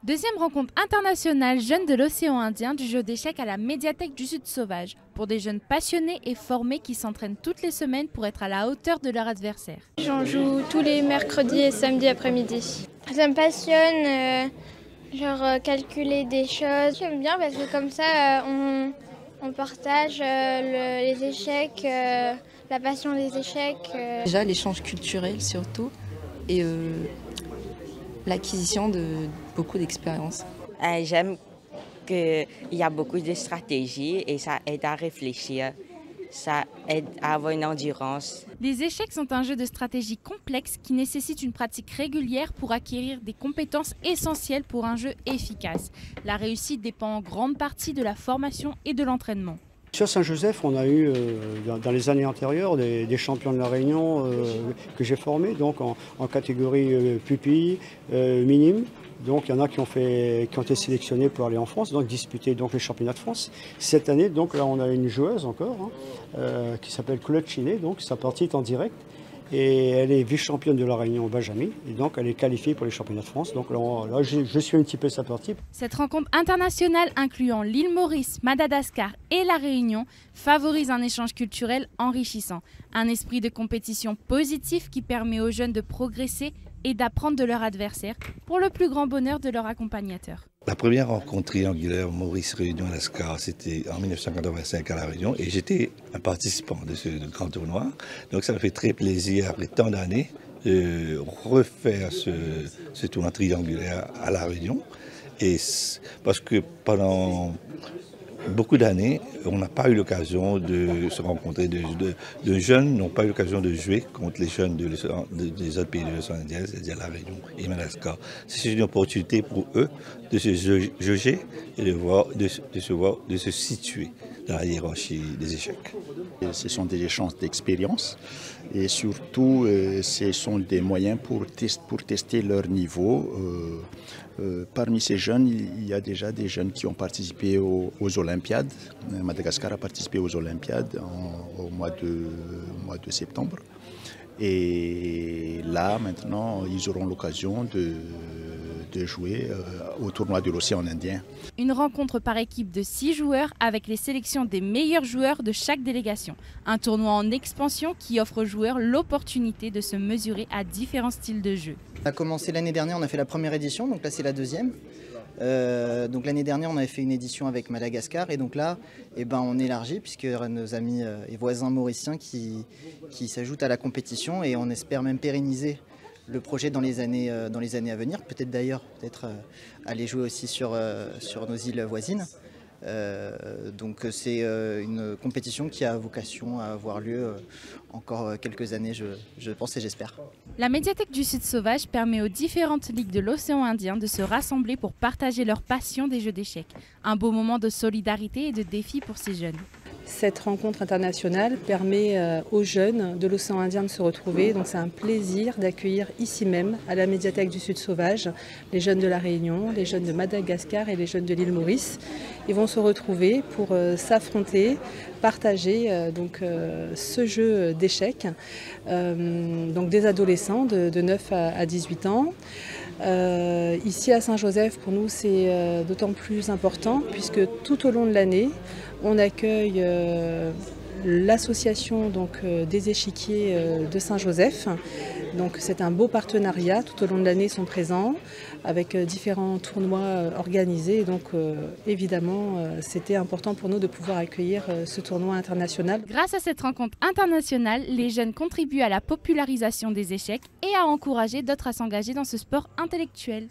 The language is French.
Deuxième rencontre internationale jeunes de l'océan Indien du jeu d'échecs à la médiathèque du Sud Sauvage, pour des jeunes passionnés et formés qui s'entraînent toutes les semaines pour être à la hauteur de leur adversaire. J'en joue tous les mercredis et samedis après-midi. Ça me passionne, calculer des choses. J'aime bien parce que comme ça on partage les échecs, la passion des échecs. Déjà l'échange culturel surtout et l'acquisition de beaucoup d'expérience. J'aime qu'il y a beaucoup de stratégies et ça aide à réfléchir, ça aide à avoir une endurance. Les échecs sont un jeu de stratégie complexe qui nécessite une pratique régulière pour acquérir des compétences essentielles pour un jeu efficace. La réussite dépend en grande partie de la formation et de l'entraînement. Sur Saint-Joseph, on a eu dans les années antérieures des champions de la Réunion que j'ai formés donc en catégorie pupille, minime. Donc il y en a qui ont été sélectionnés pour aller en France, donc disputer donc les championnats de France. Cette année, donc là on a une joueuse encore qui s'appelle Claude Chinet, donc sa partie est en direct. Et elle est vice-championne de la Réunion Benjamin, et donc elle est qualifiée pour les championnats de France. Donc là je suis un petit peu sa partie. Cette rencontre internationale incluant l'île Maurice, Madagascar et la Réunion favorise un échange culturel enrichissant, un esprit de compétition positif qui permet aux jeunes de progresser et d'apprendre de leur adversaire pour le plus grand bonheur de leur accompagnateur. La première rencontre triangulaire Maurice-Réunion-Alaska, c'était en 1985 à La Réunion et j'étais un participant de ce grand tournoi. Donc ça me fait très plaisir, après tant d'années, de refaire ce tournoi triangulaire à La Réunion. Et parce que pendant beaucoup d'années, on n'a pas eu l'occasion de se rencontrer, de jeunes n'ont pas eu l'occasion de jouer contre les jeunes des autres pays de l'océan Indien, c'est-à-dire La Réunion et Madagascar. C'est une opportunité pour eux de se jauger et de se situer dans la hiérarchie des échecs. Ce sont des échanges d'expérience et surtout ce sont des moyens pour tester leur niveau. Parmi ces jeunes, il y a déjà des jeunes qui ont participé aux Olympiades. Madagascar a participé aux Olympiades au mois de septembre. Et là, maintenant, ils auront l'occasion de jouer au tournoi de l'océan Indien. Une rencontre par équipe de 6 joueurs avec les sélections des meilleurs joueurs de chaque délégation. Un tournoi en expansion qui offre aux joueurs l'opportunité de se mesurer à différents styles de jeu. On a commencé l'année dernière, on a fait la première édition, donc là c'est la deuxième. Donc l'année dernière on avait fait une édition avec Madagascar et donc là on élargit puisque nos amis et voisins mauriciens qui s'ajoutent à la compétition et on espère même pérenniser le projet dans les années à venir, peut-être aller jouer aussi sur nos îles voisines. Donc c'est une compétition qui a vocation à avoir lieu encore quelques années, je pense et j'espère. La médiathèque du Sud Sauvage permet aux différentes ligues de l'océan Indien de se rassembler pour partager leur passion des jeux d'échecs. Un beau moment de solidarité et de défi pour ces jeunes. Cette rencontre internationale permet aux jeunes de l'océan Indien de se retrouver. Donc c'est un plaisir d'accueillir ici même, à la médiathèque du Sud Sauvage, les jeunes de la Réunion, les jeunes de Madagascar et les jeunes de l'île Maurice. Ils vont se retrouver pour s'affronter, partager ce jeu d'échecs. Donc des adolescents de 9 à 18 ans. Ici à Saint-Joseph, pour nous, c'est d'autant plus important puisque tout au long de l'année, on accueille l'association des échiquiers de Saint-Joseph. Donc c'est un beau partenariat, tout au long de l'année ils sont présents avec différents tournois organisés. Et donc évidemment c'était important pour nous de pouvoir accueillir ce tournoi international. Grâce à cette rencontre internationale, les jeunes contribuent à la popularisation des échecs et à encourager d'autres à s'engager dans ce sport intellectuel.